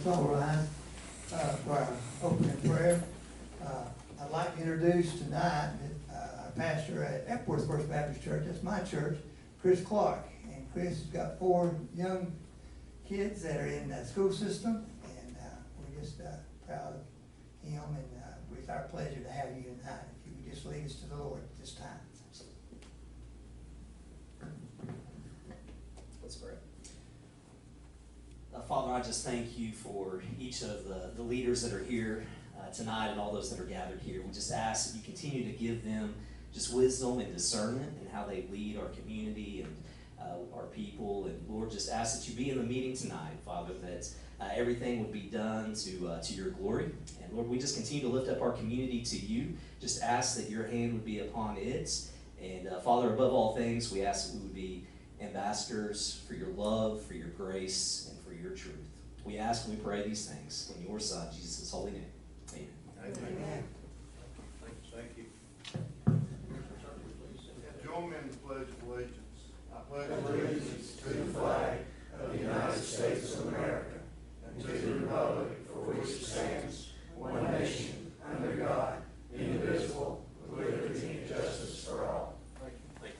let's all rise for our opening prayer. I'd like to introduce tonight our pastor at Epworth First Baptist Church. That's my church, Chris Clark. And Chris has got 4 young kids that are in the school system, and we're just proud of him, and it's our pleasure to have you tonight. If you would just lead us to the Lord at this time. Let's pray. Father, I just thank you for each of the leaders that are here tonight and all those that are gathered here. We just ask that you continue to give them just wisdom and discernment in how they lead our community and our people. And Lord, just ask that you be in the meeting tonight, Father, that everything would be done to your glory. And Lord, we just continue to lift up our community to you. Just ask that your hand would be upon it. And Father, above all things, we ask that we would be ambassadors for your love, for your grace, and for your truth. We ask and we pray these things in your Son, Jesus' holy name. Amen. Amen. Thank you. Join me in the Pledge of Allegiance. I pledge allegiance to the flag of the United States of America and to the republic for which it stands, one nation, under God, indivisible, with liberty and justice for all. Thank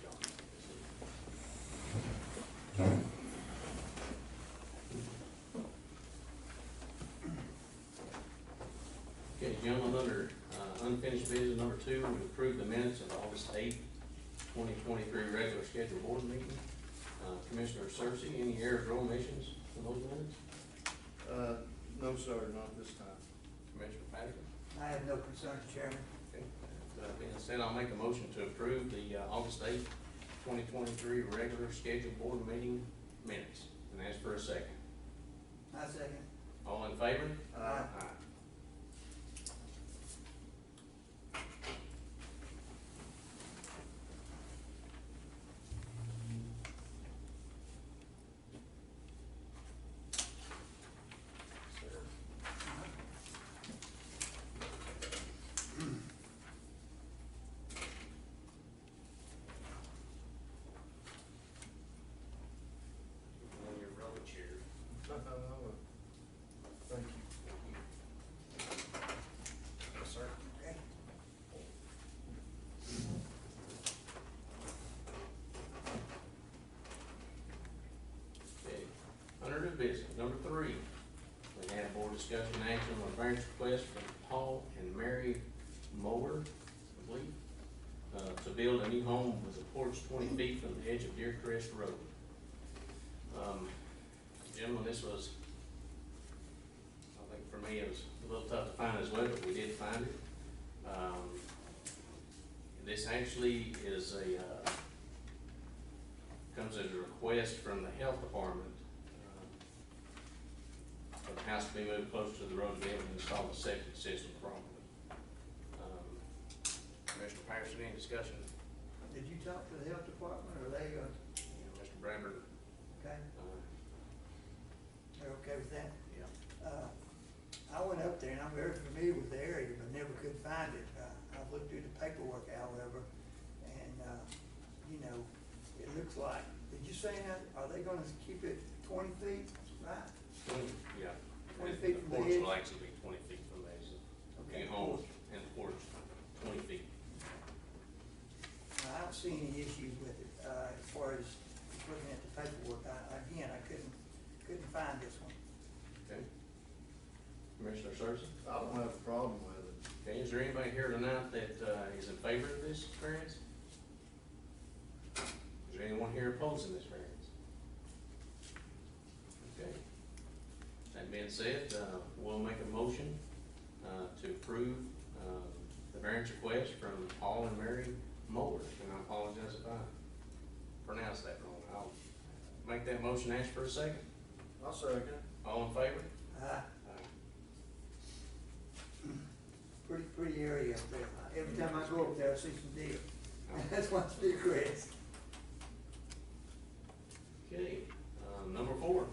you. Okay, gentlemen, under unfinished business number 2, we approve the minutes of August 8th, 2023 regular scheduled board meeting. Commissioner Cersei, any errors or omissions in those minutes? No, sir, not this time. Commissioner Patterson? I have no concerns, Chairman. Okay. That being said, I'll make a motion to approve the August 8th, 2023 regular scheduled board meeting minutes. And ask for a second. I second. All in favor? Aye. On your rubber chair. Thank you. Yes, sir. Okay. Okay, under new business, number 3, we have board discussion action on a variance request from Paul and Mary Mower, I believe, to build a new home with a porch 20 feet from the edge of Deer Crest Road. Gentlemen, this was, I think for me, it was a little tough to find as well, but we did find it. This actually is comes as a request from the health department for the house to be moved closer to the road to be able to install the septic system properly. Commissioner Patterson, any discussion? Did you talk to the health department, or they, Mr. Bradford? okay, they're okay with that? Yeah. I went up there, and I'm very familiar with the area, but never could find it. I've looked through the paperwork, however, and, you know, it looks like, did you say that, are they gonna keep it 20 feet, right? 20, yeah. 20 feet from the porch edge? will actually be 20 feet from the edge. Okay, New home and the porch 20 feet. I don't see any issues with it, as far as looking at the paperwork. Again, I couldn't find this one. Okay. Commissioner Cersei? I don't have a problem with it. Okay, is there anybody here tonight that is in favor of this variance? Is there anyone here opposing this variance? Okay. That being said, we'll make a motion to approve the variance request from Paul and Mary Mower, and I apologize if I pronounced that wrong. I'll make that motion, ask for a second. I'll second. All in favor? Uh, pretty area up there. Every time I go up there, I see some deer. That's why it's big grass. Okay, number 4,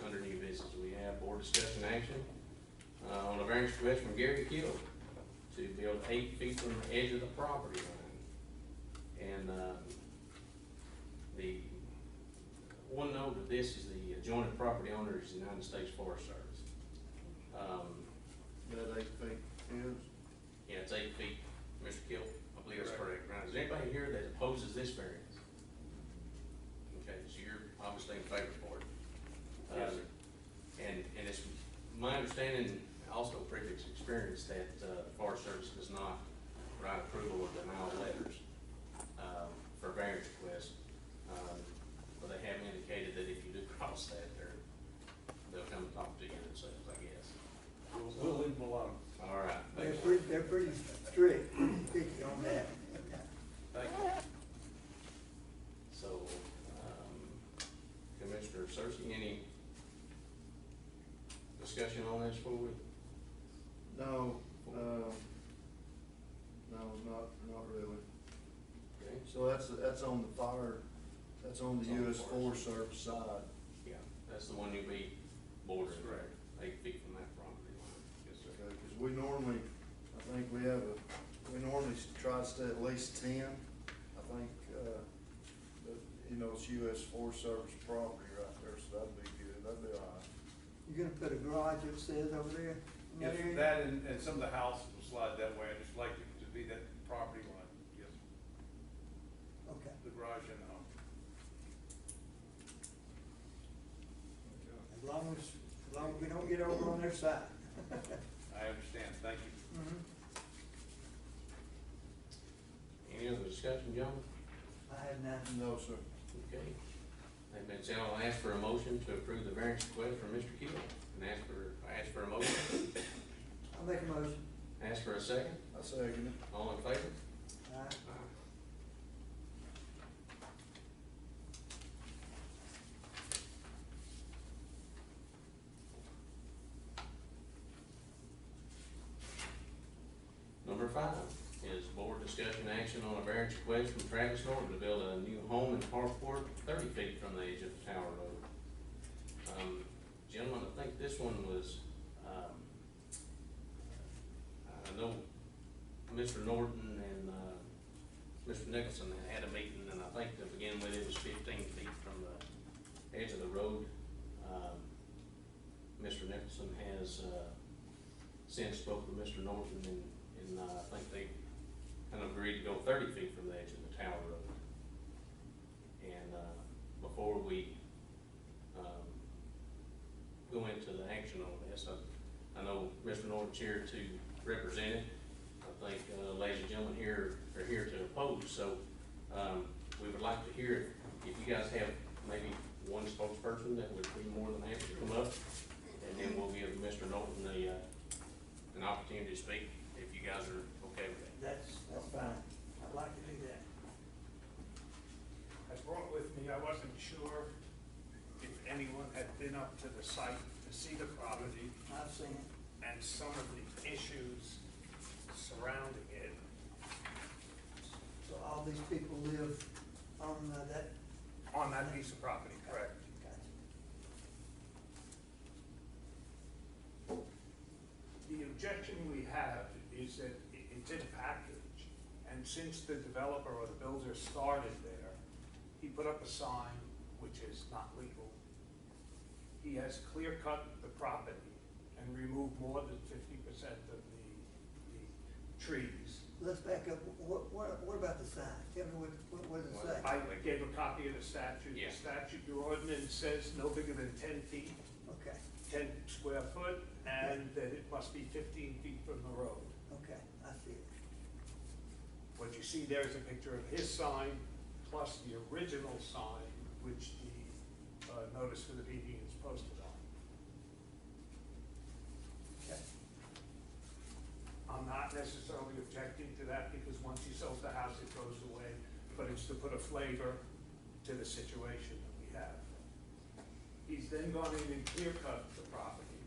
under new business, we have board discussion action on a variance request from Gary Kill to build 8 feet from the edge of the property line. And the one note of this is the adjoining property owner is the United States Forest Service. That 8 feet is? Yeah, it's 8 feet, Mr. Kill, I believe that's correct. Now, is there anybody here that opposes this variance? Okay, so you're obviously in favor for it. Yes, sir. And it's my understanding, also previous experience, that the Forest Service does not write approval or denial letters for variance requests. But they have indicated that if you do cross that, they'll come and talk to you themselves, I guess. We'll leave them alone. All right. They're pretty strict, pretty picky on that. Thank you. So, Commissioner Cersei, any discussion on this before we? No, not really. Okay. So that's on the fire, that's on the It's on the US Forest. Forest Service side. Yeah, that's the one you'll be bordering, Correct. 8 feet from that property line. Yes, sir. Okay, because we normally, I think we normally try to stay at least 10. I think, but, you know, it's US Forest Service property right there, so that'd be good, that'd be all right. You're gonna put a garage upstairs over there? in that Yes, area? that and some of the houses will slide that way. I just like it to be that property line. Yes, Okay. the garage and the home. As long as we don't get over on their side. I understand. Thank you. Mhm. Any other discussion, gentlemen? I have none. No, sir. Okay. They've been said, I'll ask for a motion to approve the variance request from Mr. Keel. And ask for a motion. I'll make a motion. Ask for a second. I second it. All in favor? Aye. Number 5 is board discussion action on a variance request from Travis Norton to build a new home in Harcourt 30 feet from the edge of the Tower Road. Gentlemen, I think this one was, I know Mr. Norton and Mr. Nicholson had a meeting, and I think to begin with, it was 15 feet from the edge of the road. Mr. Nicholson has since spoke with Mr. Norton, and I think they kind of agreed to go 30 feet from the edge of the Tower Road. And before we go into the action on this, I know Mr. Norton's here to represent it. I think ladies and gentlemen here are here to oppose, so we would like to hear if you guys have maybe one spokesperson that would be more than happy to come up, and then we'll give Mr. Norton an opportunity to speak, if you guys are okay with that. That's fine. I'd like to do that. I brought with me, I wasn't sure if anyone had been up to the site to see the property I've seen it. and some of the issues surrounding it. So all these people live on that? On that piece of property, correct? Gotcha. The objection we have is that it's in a package, and since the developer or the builder started there, he put up a sign which is not legal. He has clear cut the property and removed more than 50% of the trees. Let's back up. What about the sign? Tell me what does it say? I gave a copy of the statute. Yeah. The statute, your ordinance says no bigger than 10 feet, Okay, 10 square foot, and that it must be 15 feet from the road. okay, I see it. What you see there is a picture of his sign plus the original sign, which the notice for the meeting is posted on. Okay. I'm not necessarily objecting to that because once he sells the house, it goes away, but it's to put a flavor to the situation that we have. He's then gone in and clear cut the property.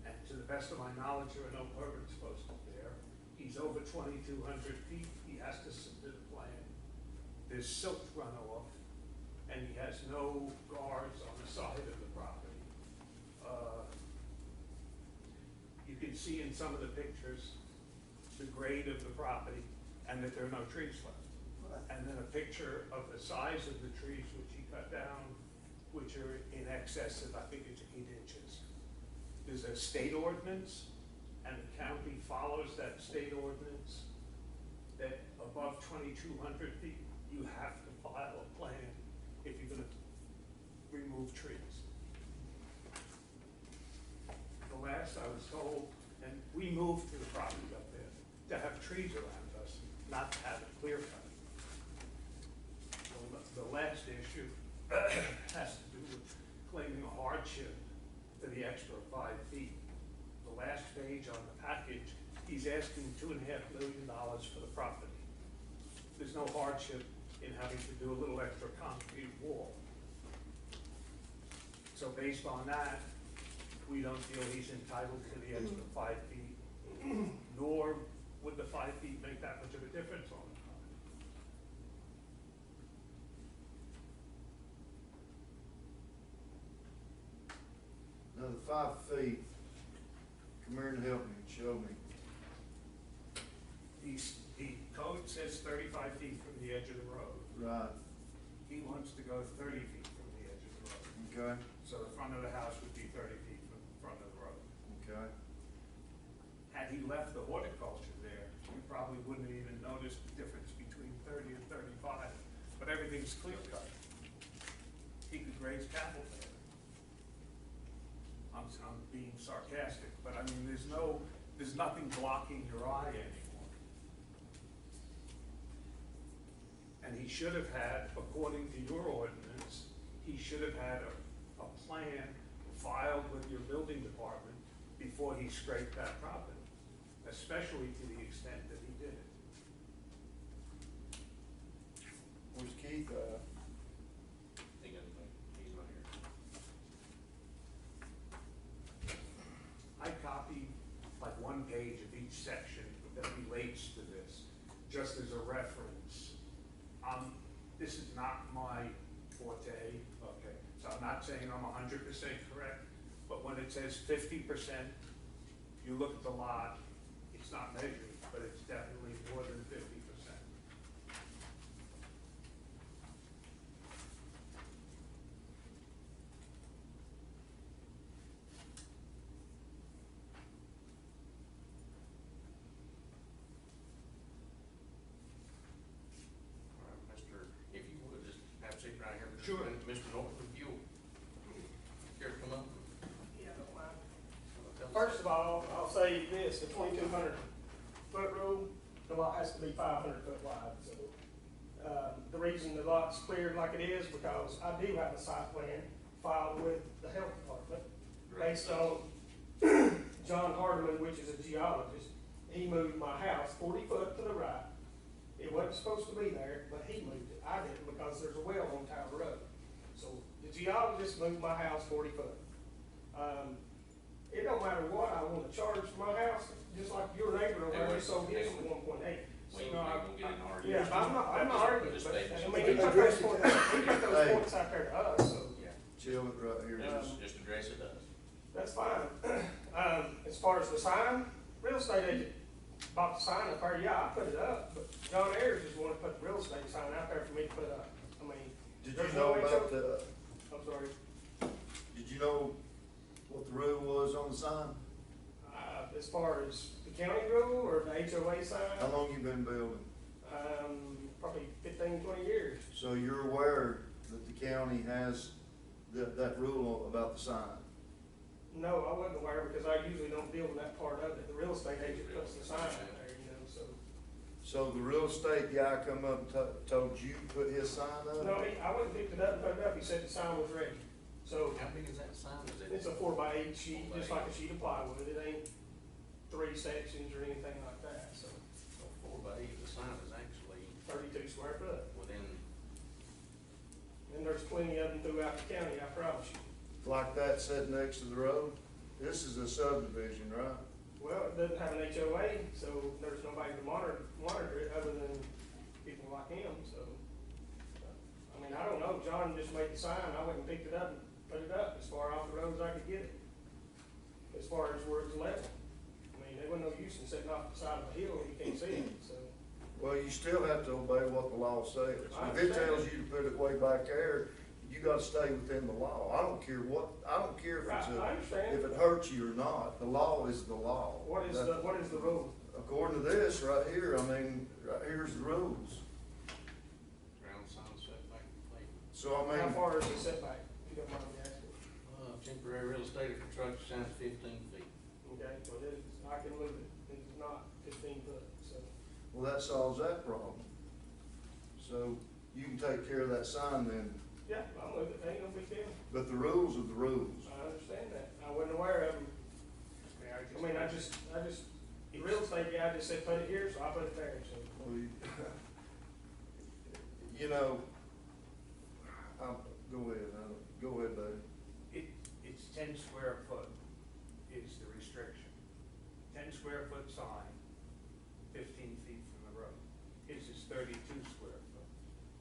And to the best of my knowledge, there are no permits posted there. He's over 2,200 feet, he has to submit a plan. There's silt runoff, and he has no guards on the side of the property. You can see in some of the pictures the grade of the property and that there are no trees left. And then a picture of the size of the trees which he cut down, which are in excess of, I think it's 8 inches. There's a state ordinance and the county follows that state ordinance, that above 2,200 feet, you have to file a plan if you're gonna remove trees. The last I was told, and we moved to the property up there to have trees around us, not to have it clear cut. The last issue has to do with claiming a hardship for the extra 5 feet. The last page on the package, he's asking $2.5 million for the property. There's no hardship in having to do a little extra concrete wall. So based on that, we don't feel he's entitled to the extra 5 feet, nor would the 5 feet make that much of a difference on the property. Now, the 5 feet, come here and help me, show me. The code says 35 feet from the edge of the road. Right, He wants to go 30 feet from the edge of the road. okay, So the front of the house would be 30 feet from the front of the road. okay. Had he left the horticulture there, you probably wouldn't have even noticed the difference between 30 and 35, but everything's clear cut. He could raise cattle there. I'm being sarcastic, but I mean, there's nothing blocking your eye anymore. And he should have had, according to your ordinance, he should have had a plan filed with your building department before he scraped that property, especially to the extent that he did it. Where's Keith at? He's not here. I copied like 1 page of each section that relates to this, just as a reference. This is not my forte, okay, so I'm not saying I'm 100% correct, but when it says 50%, you look at the lot, it's not measured, but it's definitely more than 50%. All right, Mr., if you would, just have a seat right here. for just a Sure. minute. Mr. Norton, if you care to come up? Yeah, I don't mind. Tell us- First of all, I'll say this, the 2,200-foot rule, the lot has to be 500 foot wide, so. The reason the lot's cleared like it is, because I do have a site plan filed with the health department, based on John Hardeman, which is a geologist. He moved my house 40 foot to the right. It wasn't supposed to be there, but he moved it. I didn't, because there's a well on Tower Road. So the geologist moved my house 40 foot. It don't matter what I wanna charge for my house, just like your neighbor over there sold his for 1.8. We ain't gonna get in an argument. Yeah, I'm not arguing, Just but, making I sure. mean, he put those points out there to us, so Yeah, Chill it right here. just address it us. that's fine. As far as the sign, real estate agent bought the sign up there, yeah, I put it up, but John Ayers is the one that put the real estate sign out there for me to put up. I mean, Did there's you no know about HOA. the, I'm sorry, did you know what the rule was on the sign? as far as the county rule or the HOA sign, How long you been building? probably 15, 20 years. So you're aware that the county has that rule about the sign? No, I wasn't aware because I usually don't deal with that part of it. The real estate agent puts the sign out there, you know, so. So the real estate guy come up and told you to put his sign up? No, I went and picked it up and put it up. He said the sign was ready. So How big is that sign? Is it? it's a 4x8 sheet, just like a sheet of plywood. It ain't 3 sections or anything like that, so 4x8, the sign is actually 32 square foot. within, And there's plenty of them throughout the county, I promise you. Like that sitting next to the road? This is a subdivision, right? Well, it doesn't have an HOA, so there's nobody to monitor it other than people like him, so. I mean, I don't know, John just made the sign, I went and picked it up and put it up as far off the road as I could get it. As far as where it's level. I mean, there wasn't no use in sitting off the side of the hill and you can't see it, so. Well, you still have to obey what the law says. I If it understand. tells you to put it way back there, you gotta stay within the law. I don't care if Right, it's I understand. if it hurts you or not. The law is the law. What is the rule? According to this right here, I mean, right here's the rules. Ground sign setback complete. So I How mean, far is the setback, if you don't mind me asking? Temporary real estate or construction sign is 15 feet. Okay, well, it is, I can move it, it's not 15 foot, so. well, that solves that problem. So you can take care of that sign then, Yeah, I'll move it, ain't no big deal. but the rules are the rules. I understand that. I wasn't aware of them. I mean, I just, the real estate guy just said, put it here, so I put it there, so. Well, you know, go ahead, Dave. It's 10 square foot is the restriction. 10 square foot sign, 15 feet from the road. His is 32 square foot.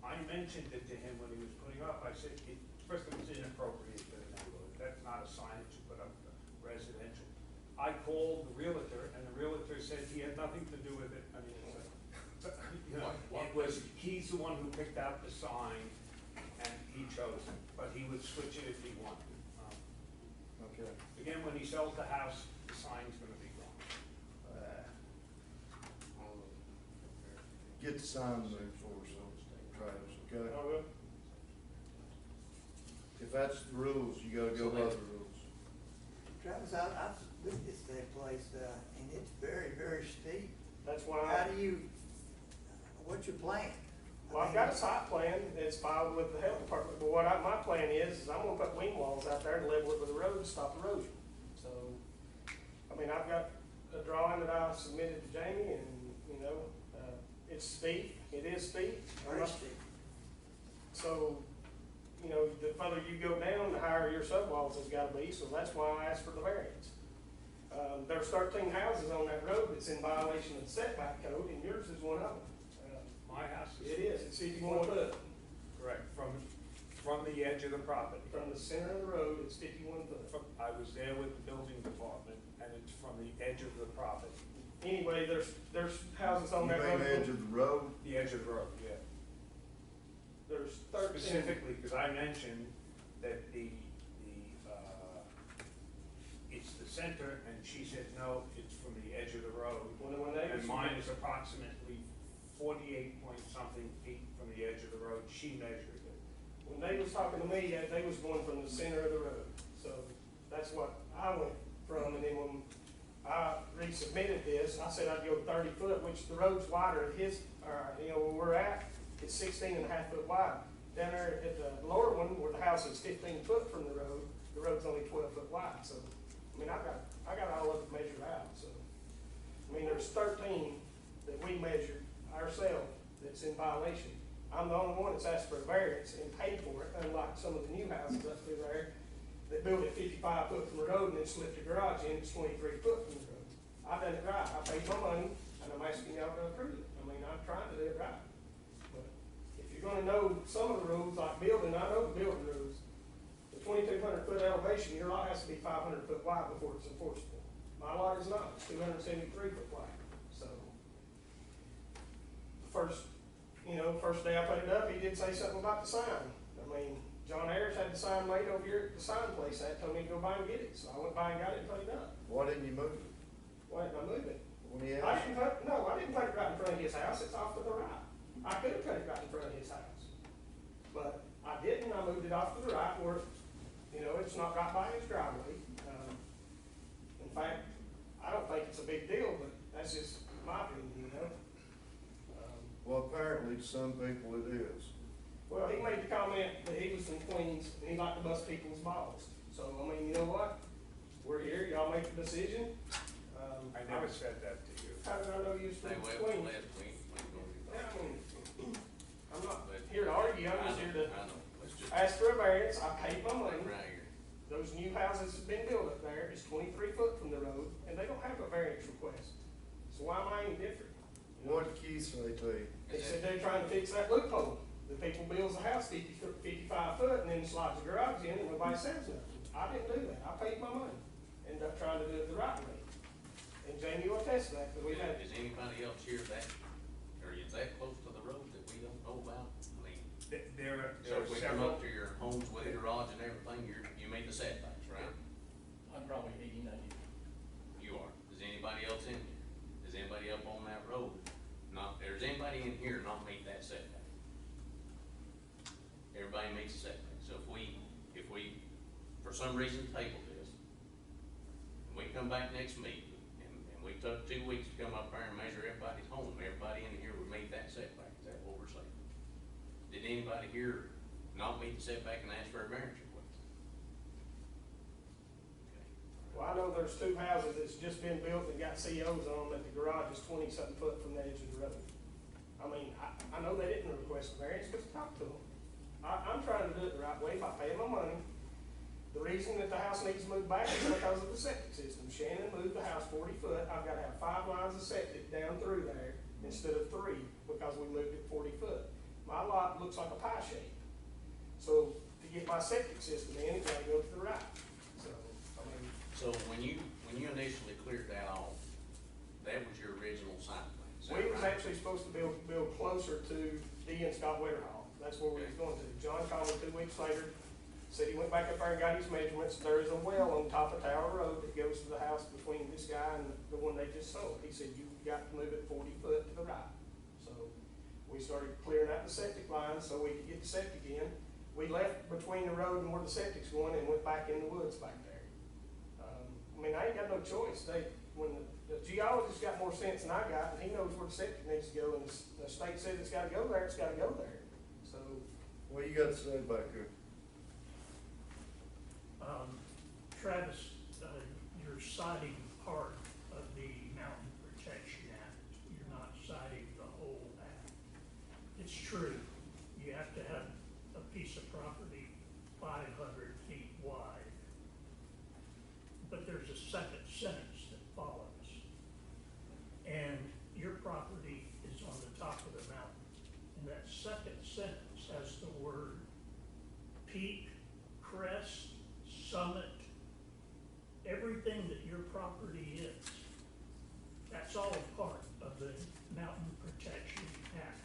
I mentioned it to him when he was putting up, I said, first it was inappropriate for the neighborhood. That's not a sign that you put up for residential. I called the realtor, and the realtor said he had nothing to do with it. I mean, you know, he's the one who picked out the sign, and he chose it, but he would switch it if he wanted. Okay. Again, when he sells the house, the sign's gonna be gone. Get the sign moved for us, Travis, okay? I will. If that's the rules, you gotta go by the rules. Travis, I've witnessed that place, and it's very, very steep. That's why. How do you, what's your plan? Well, I've got a site plan that's filed with the health department, but my plan is I'm gonna put wing walls out there to level it with the road to stop erosion. So, I mean, I've got a drawing that I submitted to Jamie, and, you know, it's steep, it is steep. Very steep. So, you know, the further you go down, the higher your subwalls has gotta be, so that's why I asked for the variance. There's 13 houses on that road that's in violation of the setback code, and yours is one of them. My house It is, it's 51 foot. correct, from the edge of the property. From the center of the road, it's 51 foot. I was there with the building department, and it's from the edge of the property. Anyway, there's houses on You that mean road. edge of the road? The edge of the road, yeah. There's 13. Specifically, because I mentioned that it's the center, and she said, no, it's from the edge of the road. When they And mine is approximately 48 point something feet from the edge of the road. She measured it. When they was talking to me, they was going from the center of the road. So that's what I went from, and then when I resubmitted this, I said I'd go 30 foot, which the road's wider at where we're at, it's 16.5 foot wide. Down there at the lower one, where the house is 15 foot from the road's only 12 foot wide. So, I mean, I got all of it measured out, so. I mean, there's 13 that we measured ourselves that's in violation. I'm the only one that's asked for a variance and paid for it, unlike some of the new houses up through there that built it 55 foot from the road and then slipped the garage in, it's 23 foot from the road. I done it right, I paid my money, and I'm asking y'all to approve it. I mean, I'm trying to do it right. But if you're gonna know some of the rules, like building, I know the building rules. The 2,200 foot elevation, your lot has to be 500 foot wide before it's enforceable. My lot is not, it's 273 foot wide, so. First day I put it up, he did say something about the sign. I mean, John Ayers had the sign made over here at the sign place, that told me to go by and get it, so I went by and got it and put it up. Why didn't you move it? Why didn't I move it? When he I asked didn't put it right in front of his house, it's off to the right. I could have put it right in front of his house. But I didn't, I moved it off to the right where, it's not right by his driveway. In fact, I don't think it's a big deal, but that's just my opinion. well, apparently to some people it is. Well, he made the comment that he was from Queens and he liked to bust people's balls. So, I mean, you know what? We're here, y'all make the decision. I never said that to you. How did I know you was Stay from away from Queens? last week. Yeah, I mean, I'm not here to argue, I'm just here to I know, let's just, ask for a variance. I paid my money. right here. Those new houses have been built up there, it's 23 foot from the road, and they don't have a variance request. So why am I any different? What did Keith say to you? They said they're trying to fix that loophole. The people builds a house 55 foot and then slides the garage in and nobody says nothing. I didn't do that, I paid my money, ended up trying to do it the right way. And Jamie will attest to that, because we've had. Is anybody else here that, or is that close to the road that we don't know about? I mean, there So are if we come several, up to your homes with your garage and everything, you meet the setbacks, right? I'm probably 80, 90. You are. Does anybody else in here? Does anybody up on that road not, there's anybody in here not meet that setback? Everybody meets the setback. So if we, for some reason, table this, and we come back next meeting, and we took 2 weeks to come up there and measure everybody's home, everybody in here would meet that setback. Is that what we're saying? Did anybody here not meet the setback and ask for a variance request? Well, I know there's 2 houses that's just been built and got COs on them, that the garage is 20-something foot from the edge of the road. I mean, I know they didn't request a variance because I talked to them. I'm trying to do it the right way by paying my money. The reason that the house needs to move back is because of the septic system. Shannon moved the house 40 foot. I've got to have 5 lines of septic down through there instead of 3 because we moved it 40 foot. My lot looks like a pie shape. So to get my septic system in, it's got to go to the right. So, I mean. So when you initially cleared that off, that was your original site plan? Is that We was right? actually supposed to build closer to D and Scott Wetterhall. That's where we was going to. John called me 2 weeks later, said he went back up there and got his measurements. There is a well on top of Tower Road that goes to the house between this guy and the one they just sold. He said, you've got to move it 40 foot to the right. So we started clearing out the septic lines so we could get the septic in. We left between the road and where the septic's going and went back in the woods back there. I mean, I ain't got no choice. When the geologist got more sense than I got, and he knows where the septic needs to go, and the state said it's gotta go there, it's gotta go there. So, What you got to say back here? Travis, you're citing part of the Mountain Protection Act. You're not citing the whole act. It's true, you have to have a piece of property 500 feet wide. But there's a second sentence that follows. And your property is on the top of the mountain. And that second sentence has the word peak, crest, summit, everything that your property is. That's all part of the Mountain Protection Act.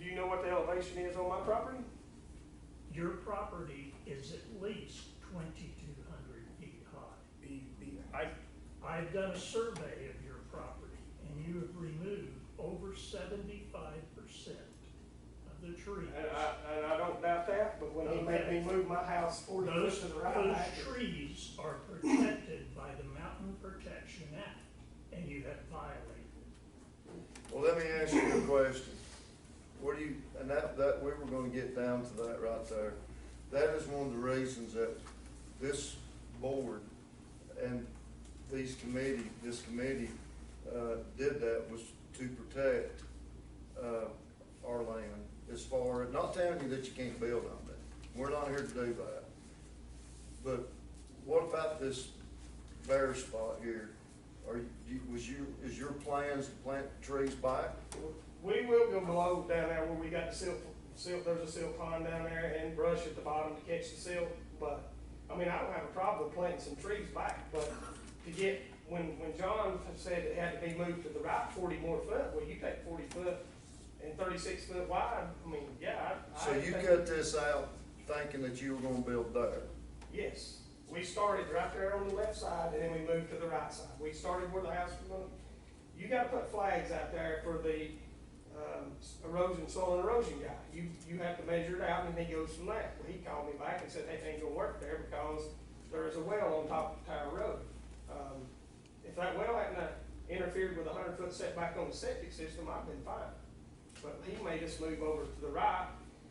do you know what the elevation is on my property? Your property is at least 2,200 feet high. I've done a survey of your property, and you have removed over 75% of the trees. And I don't doubt that, but when he made me move my house 40 foot Those to the right, I had to. trees are protected by the Mountain Protection Act, and you have violated it. Well, let me ask you a question. What do you, and that we were gonna get down to that right there. That is one of the reasons that this board and this committee did that, was to protect, our land as far, not telling you that you can't build on it. We're not here to do that. But what about this bare spot here? Is your plans to plant trees back? We will go below down there where we got the silt, there's a silt pond down there and brush at the bottom to catch the silt. But, I mean, I don't have a problem planting some trees back, but to get, when John said it had to be moved to the right 40 more foot, well, you take 40 foot and 36 foot wide, I mean, yeah, So you cut this out thinking that you were gonna build there? Yes, we started right there on the left side and then we moved to the right side. We started where the house was going. You gotta put flags out there for the soil and erosion guy. You have to measure it out and he goes from that. Well, he called me back and said, hey, it ain't gonna work there because there is a well on top of Tower Road. If that well hadn't interfered with a 100-foot setback on the septic system, I've been fine. But he made us move over to the right.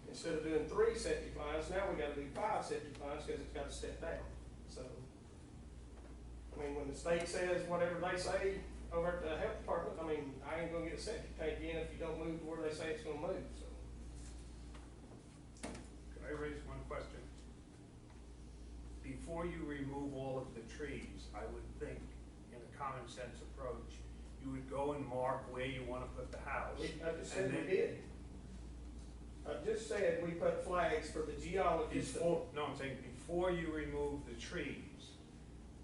Instead of doing 3 septic lines, now we gotta do 5 septic lines because it's gotta step down. So, I mean, when the state says whatever they say over at the health department, I mean, I ain't gonna get a septic tank in if you don't move to where they say it's gonna move, so. Can I raise one question? Before you remove all of the trees, I would think, in a common sense approach, you would go and mark where you wanna put the house. I just said And we then- did. I just said we put flags for the geologists. Before, no, I'm saying before you remove the trees,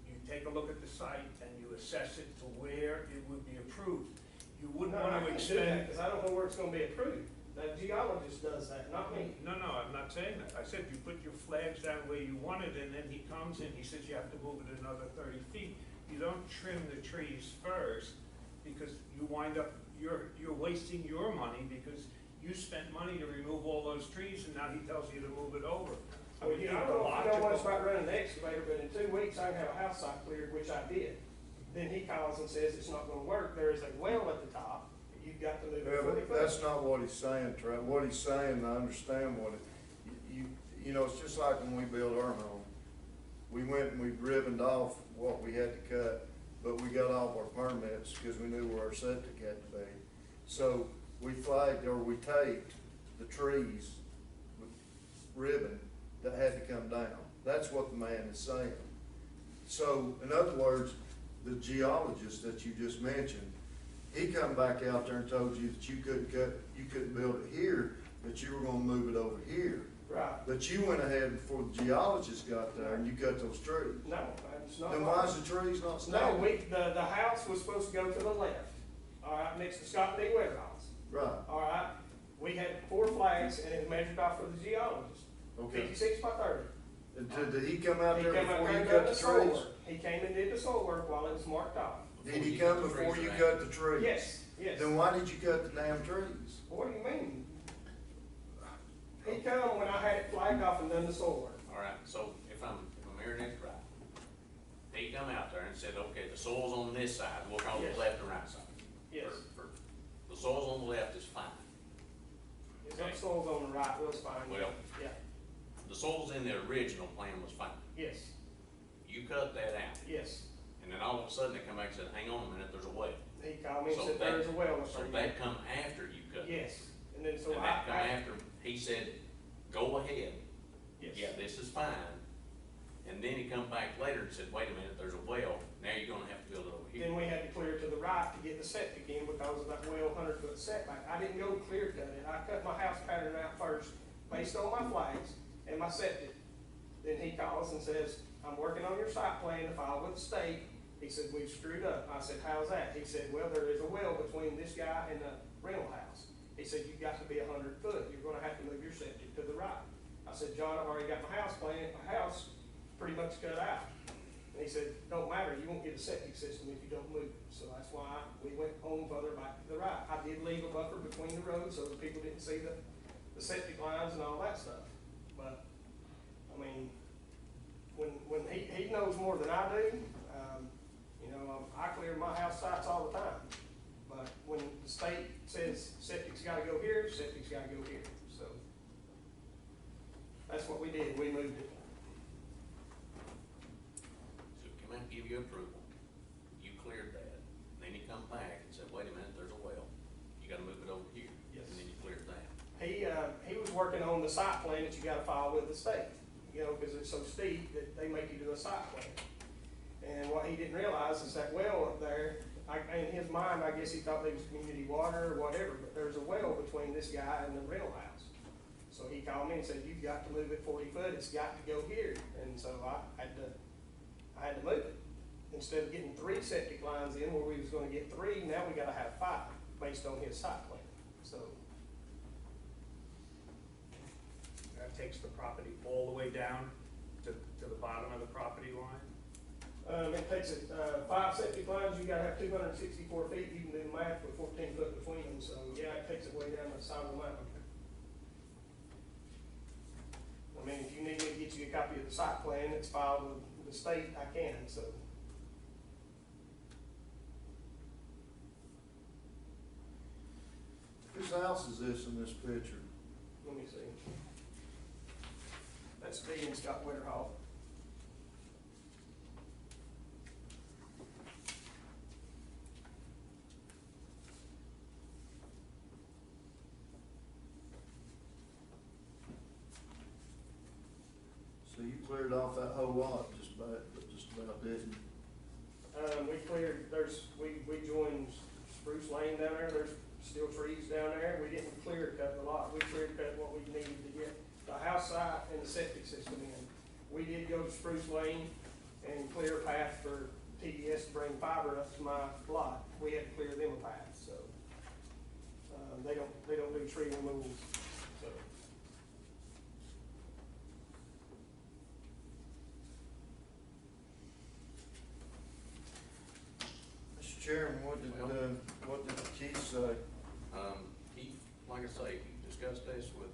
you take a look at the site and you assess it to where it would be approved. You wouldn't No, I want to can't do that, expend, because I don't know where it's gonna be approved. The geologist does that, not me. No, I'm not saying that. I said you put your flags down where you want it, and then he comes in, he says you have to move it another 30 feet. You don't trim the trees first, because you wind up, you're wasting your money, because you spent money to remove all those trees, and now he tells you to move it over. I Well, mean, I don't know if you know much about running the excavator, but in 2 weeks I can have a house site cleared, which I did. Then he calls and says it's not gonna work. There is a well at the top, and you've got to move Yeah, it 40 but foot. that's not what he's saying, Trent. What he's saying, I understand what it, you know, it's just like when we built our home. We went and we ribboned off what we had to cut, but we got all of our permits because we knew where our septic had to be. So we flagged, or we taped the trees with ribbon that had to come down. That's what the man is saying. So, in other words, the geologist that you just mentioned, he come back out there and told you that you couldn't build it here, that you were gonna move it over here. Right. But you went ahead before the geologist got there and you cut those trees. No, it's not. Then right. why is the trees not No, standing? the house was supposed to go to the left, all right, next to Scott D. Weatherall's. Right, All right, we had 4 flags and it measured off for the geologist, okay. 56 by 30. And did he come out He there came out before there you and cut done the the soil trees? work. He came and did the soil work while it was marked off. Did he come before you cut the trees? Yes, yes. Then why did you cut the damn trees? What do you mean? He come when I had it flagged off and done the soil work. All right, so if I'm hearing this right, he come out there and said, okay, the soil's on this side, we'll call it Yes. the left and right side. Yes. The soil's on the left is fine. His Okay. soil's on the right was fine. Well- Yeah, The soil's in the original plan was fine. yes, You cut that out, yes. and then all of a sudden they come back and said, hang on a minute, there's a well. He called me and So said that- there is a well in So front of that you. come after you cut it. Yes, and then so And that come I, after, he said, go ahead, yes. yeah, this is fine. And then he come back later and said, wait a minute, there's a well, now you're gonna have to build it over here. Then we had to clear to the right to get the septic in because of that well 100-foot setback. I didn't go clear cut it. I cut my house pattern out first based on my flags and my septic. Then he calls and says, I'm working on your site plan to file with the state. He said, we've screwed up. I said, how's that? He said, well, there is a well between this guy and the rental house. He said, you've got to be 100 foot. You're gonna have to move your septic to the right. I said, John, I've already got my house plan, my house pretty much cut out. And he said, don't matter, you won't get a septic system if you don't move it. So that's why we went on further back to the right. I did leave a buffer between the roads so that people didn't see the septic lines and all that stuff. But, I mean, when he knows more than I do, I clear my house sites all the time. But when the state says septic's gotta go here, septic's gotta go here, so. That's what we did, we moved it. So he come out and give you approval, you cleared that, then he come back and said, wait a minute, there's a well, you gotta move it over here. Yes. And then you cleared that. He was working on the site plan that you gotta file with the state, cause it's so steep that they make you do a site plan. And what he didn't realize is that well up there, in his mind, I guess he thought there was community water or whatever, but there's a well between this guy and the rental house. So he called me and said, you've got to move it 40 foot, it's got to go here. And so I had to move it. Instead of getting 3 septic lines in where we was gonna get 3, now we gotta have 5, based on his site plan, so. That takes the property all the way down to the bottom of the property line. It takes it, 5 septic lines, you gotta have 264 feet, you can do the math with 14 foot between them, so yeah, it takes it way down the side of the mountain. I mean, if you need me to get you a copy of the site plan that's filed with the state, I can, so. Whose house is this in this picture? Let me see. That's D and Scott Wetterhall. So you cleared off that whole lot just about, didn't you? We cleared, we joined Spruce Lane down there, there's still trees down there, we didn't clear cut the lot, we clear cut what we needed to get the house site and the septic system in. We did go to Spruce Lane and clear a path for TDS to bring fiber up to my lot, we had to clear them a path, so. They don't do tree removals, so. Mr. Chairman, what did Keith say? Keith, like I say, he discussed this with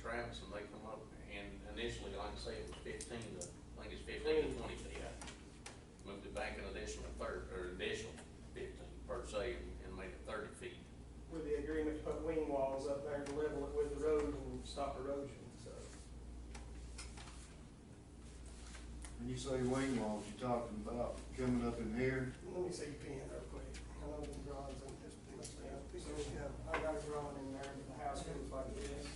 Travis, and they come up, and initially, like I say, it was 15 to, I think it's 15 to 20 feet. Moved it back an additional 15 per se, and made it 30 feet. With the agreement to put wing walls up there to level it with the road and stop erosion, so. When you say wing walls, you talking about coming up in here? Let me see your pen real quick. I know the drawings in this. I got a drawing in there, but the house goes like this.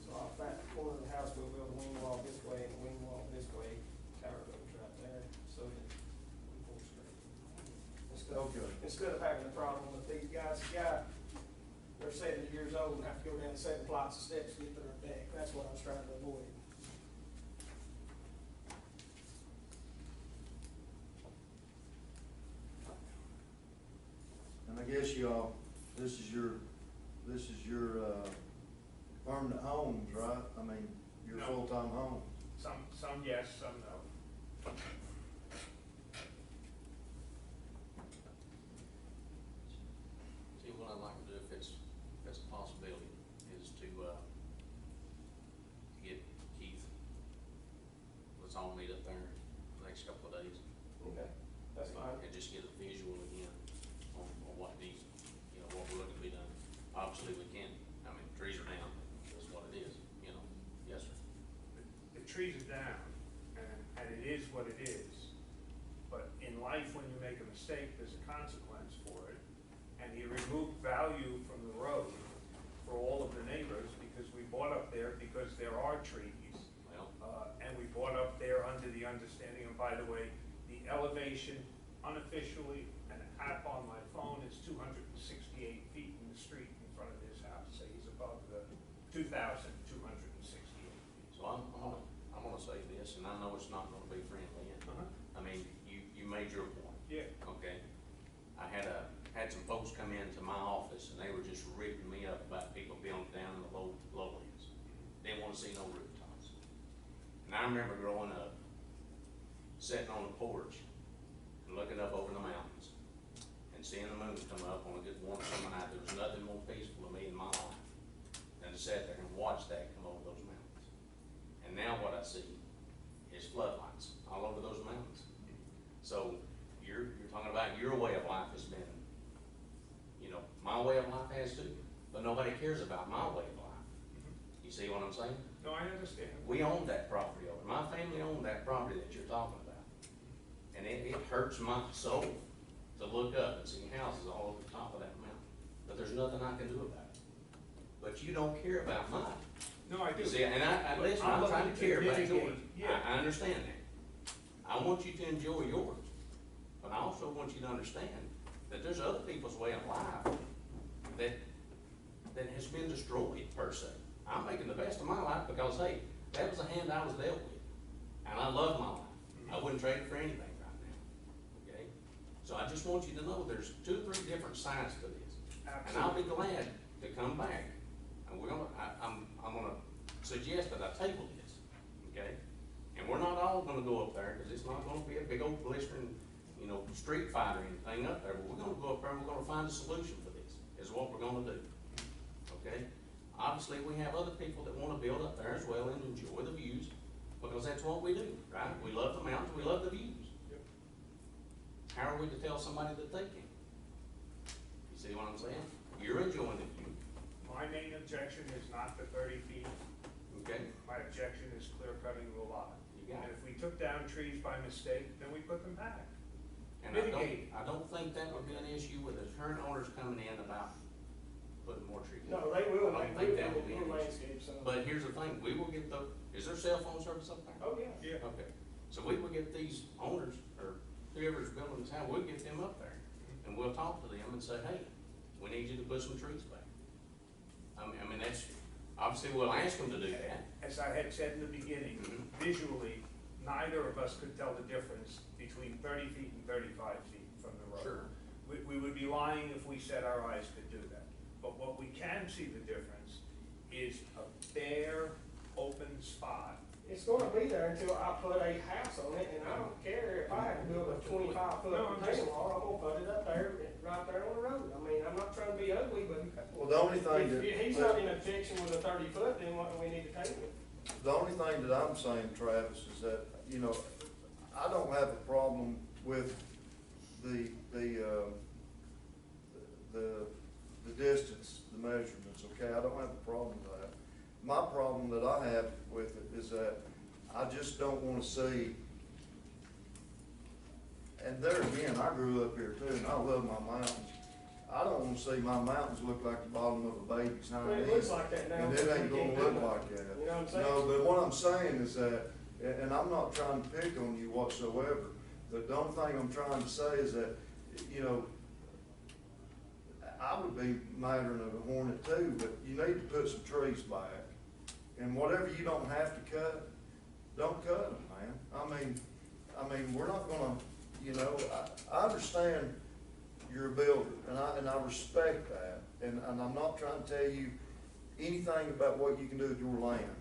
So off that corner of the house, we'll build a wing wall this way and a wing wall this way. Tower goes right there, so that we pull straight. Okay. Instead of having the problem with these guys, they're 70 years old and have to go down 7 flights of steps to get to their deck. That's what I was trying to avoid. And I guess y'all, this is your permanent homes, right? I mean, your No. full-time homes. Some yes, some no. See, what I'd like to do, if it's a possibility, is to get Keith, let's all meet up there the next couple of days. Okay, that's fine. And just get a visual again on what needs, what we're looking to be done. Obviously, we can't, trees are down, that's what it is, yes, sir. The trees are down, and it is what it is. But in life, when you make a mistake, there's a consequence for it. And he removed value from the road for all of the neighbors, because we bought up there because there are trees. Well, And we bought up there under the understanding, and by the way, the elevation unofficially, an app on my phone, is 268 feet in the street in front of his house. So he's above the 2,268 feet. so I'm gonna say this, and I know it's not gonna be friendly, and, you made your point. Yeah. Okay, I had some folks come into my office, and they were just ripping me up about people building down in the lowlands. Didn't wanna see no rooftops. And I remember growing up, sitting on the porch, and looking up over the mountains, and seeing the moon come up on a good warm summer night. There was nothing more peaceful to me in my life than to sit there and watch that come over those mountains. And now what I see is floodlights all over those mountains. So you're talking about your way of life has been, my way of life has too, but nobody cares about my way of life. You see what I'm saying? No, I understand. We own that property over, my family owned that property that you're talking about. And it hurts my soul to look up and see houses all over the top of that mountain, but there's nothing I can do about it. But you don't care about mine. No, I do. You see, and listen, I'm I'm trying to looking care to about mitigate, yours. yeah. I understand that. I want you to enjoy yours, but I also want you to understand that there's other people's way of life that has been destroyed, per se. I'm making the best of my life because, hey, that was the hand I was dealt with, and I love my life. I wouldn't trade it for anything right now, okay? So I just want you to know there's 2 or 3 different sides to this. Absolutely. And I'll be glad to come back, and I'm gonna suggest that I table this, okay? And we're not all gonna go up there, because it's not gonna be a big old blistering, street fight or anything up there, but we're gonna go up there and we're gonna find a solution for this, is what we're gonna do, okay? Obviously, we have other people that wanna build up there as well and enjoy the views, because that's what we do, right? We love the mountains, we love the views. Yep. How are we to tell somebody that they can't? You see what I'm saying? You're enjoying the view, My main objection is not the 30 feet. okay? My objection is clear cutting the lot. You got And it. if we took down trees by mistake, then we put them back. And Mitigate. I don't think that would be an issue with the current owners coming in about putting more trees. No, they will, I don't think that would be an issue. landscape, so. But here's the thing, we will get is there cell phone service up there? Oh, yeah. Yeah. Okay, so we will get these owners, or whoever's building this house, we'll get them up there, and we'll talk to them and say, hey, we need you to put some trees back. I mean, that's, obviously, we'll ask them to do that. As I had said in the beginning, visually, neither of us could tell the difference between 30 feet and 35 feet from the road. Sure. we would be lying if we said our eyes could do that. But what we can see the difference is a bare, open spot. It's gonna be there until I put a house on it, and I don't care if I have to build a 25-foot No, I'm just- retaining wall, I'm gonna put it up there, right there on the road. I mean, I'm not trying to be ugly, but Well, the only thing that. if he's not in objection with a 30-foot, then what do we need to take it? The only thing that I'm saying, Travis, is that, you know, I don't have a problem with the distance, the measurements, okay? I don't have a problem with that. My problem that I have with it is that I just don't wanna see, and there again, I grew up here too, and I love my mountains. I don't wanna see my mountains look like the bottom of a baby's hind Well, end. it looks like that now. And it ain't gonna look like that. You know what I'm saying? No, but what I'm saying is that, and I'm not trying to pick on you whatsoever, but the only thing I'm trying to say is that, you know, I would be mattering of a hornet too, but you need to put some trees back. And whatever you don't have to cut, don't cut them, man. I mean, we're not gonna, you know, I understand you're a builder, and I respect that, and I'm not trying to tell you anything about what you can do with your land.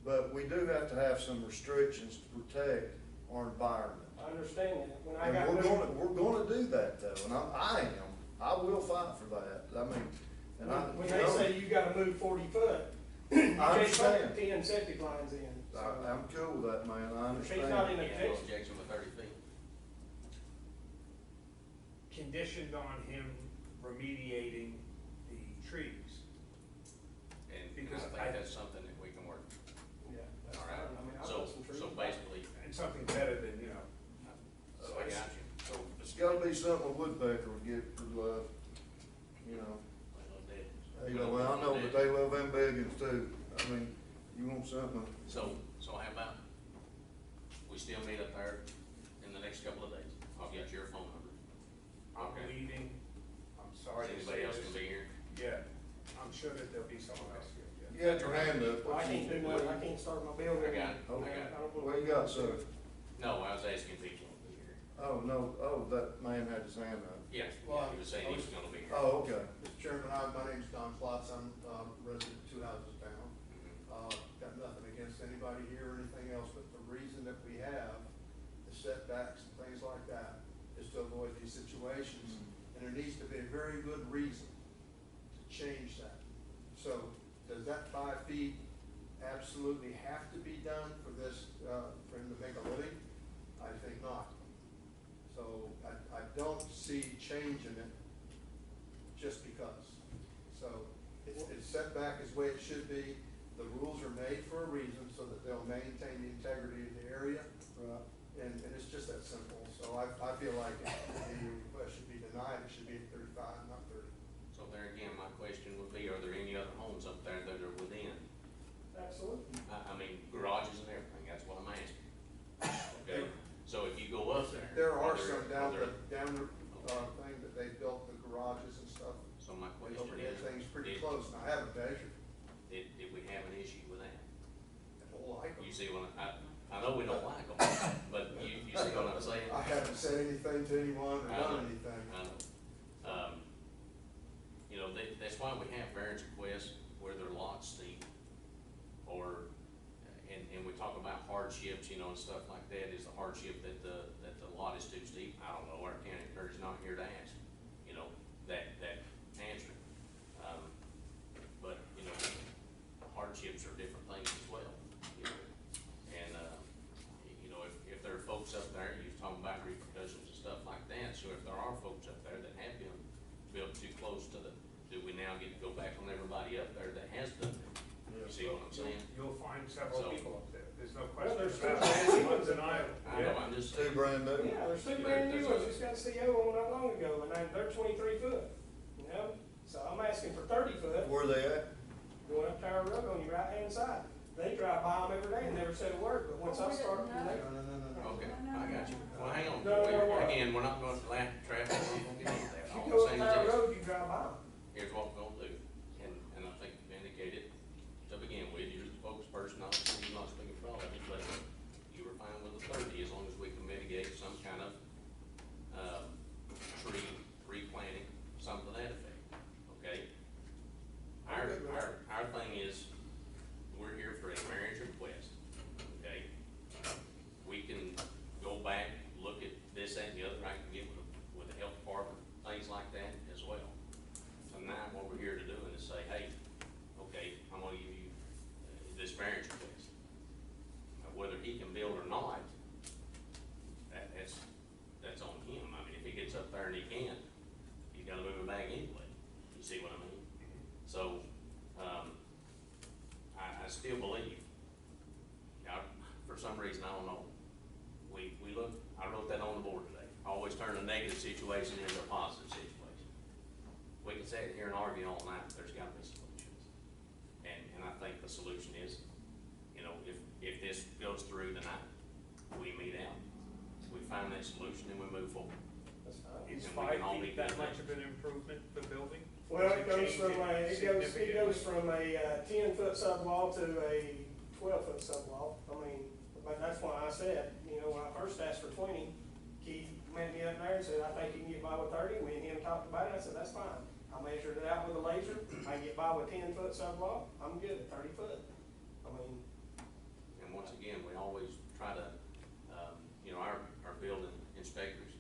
But we do have to have some restrictions to protect our environment. I understand that. When I And got we're gonna do that though, and I will fight for that, I mean, and I, when you they know, say you gotta move 40 foot, you can't understand. put 10 septic lines in. So, I'm cool with that, man, I if he's not understand. in Yeah, no objection, objection with 30 feet. Conditioned on him remediating the trees. And Because I think that's something that we can work. yeah, that's All fine. right. I mean, I'll So, put some trees. so basically, And something better than, you know. so I got you. So, It's gotta be something a woodpecker would get for love, you know. You know, well, I know, but they love them biggins too. I mean, you want something, So how about, we still meet up there in the next couple of days? I've got your phone number. I'm Okay. leaving, I'm Is sorry to anybody say else this. gonna be here? Yeah, I'm sure that there'll be someone else here, yeah. you had your hand up. Well, I can't do nothing, I can't start my building. I got it, I got it. don't What you got, sir? No, I was asking if he was gonna be here. Oh, no, that man had his hand up. Yeah, Well, he was saying he was gonna be here. Oh, okay. Mr. Chairman, my name's Don Klotz, I'm resident 2 houses down. Got nothing against anybody here or anything else, but the reason that we have the setbacks and things like that is to avoid these situations. And there needs to be a very good reason to change that. So, does that 5 feet absolutely have to be done for this, for him to make a living? I think not. So, I don't see changing it just because. So, it's set back as the way it should be. The rules are made for a reason, so that they'll maintain the integrity of the area. And it's just that simple. So I feel like if the request should be denied, it should be at 35, not 30. So there again, my question would be, are there any other homes up there that are within? Absolutely. I mean, garages and everything, that's what I'm asking. Okay, so if you go up there. There are there- some down there- the thing that they built, the garages and stuff. So my They question overhead is. things pretty did- close, and I haven't measured. Did we have an issue with that? I don't like them. You see what I know we don't like them, but you see what I'm saying? I haven't said anything to anyone or I know. done anything. I know. You know, that's why we have variance requests where they're lot steep, or, and we talk about hardships, you know, and stuff like that. Is the hardship that the lot is too steep? I don't know, our county attorney's not here to ask, you know, that answer. But, you know, hardships are different things as well, you know. And, you know, if there are folks up there, you're talking about repercussions and stuff like that, so if there are folks up there that have been built too close to do we now get to go back on everybody up there that has done it? You see what I'm saying? You'll find several So- people up there, there's no Well, question there's about two it, it's undeniable. I know, I'm just Two saying. brand new. Yeah, there's two brand new ones, just got CO on not long ago, and they're 23 foot, you know? So I'm asking for 30 foot, Where they at? going up Tower Road on your right-hand side. They drive by them every day and never said a word, but once I start, No, no, no, no. Okay, I got you. Well, hang on. No, no, no. Again, we're not going to laugh at traffic, we're not gonna get into that. if All you I'm go up saying Tower is this. Road, you drive by them. Here's what we're gonna do, and I think you indicated to begin with, you're the spokesperson, obviously, you're not speaking for all of it, but you were fine with the 30, as long as we can mitigate some kind of, variance request. Now, whether he can build or not, that's on him. I mean, if he gets up there and he can't, he's gotta move it back anyway. You see what I mean? So, I still believe, for some reason, I don't know, I wrote that on the board today. Always turn a negative situation into a positive situation. We can sit here and argue all night, but there's gotta be solutions. And I think the solution is, you know, if this goes through tonight, we meet out. We find that solution and we move forward. Is And we 5 can all feet be that good much things. of an improvement, the building? Well, Does it goes change from it goes from a 10-foot subwall to a 12-foot subwall. I mean, but that's why I said, you know, when I first asked for 20, Keith met me up there and said, I think you can get by with 30. Me and him talked about it. I said, that's fine. I measured it out with a laser. I can get by with 10-foot subwall. I'm good at 30 foot. I mean, And once again, we always try to, you know, our building inspectors,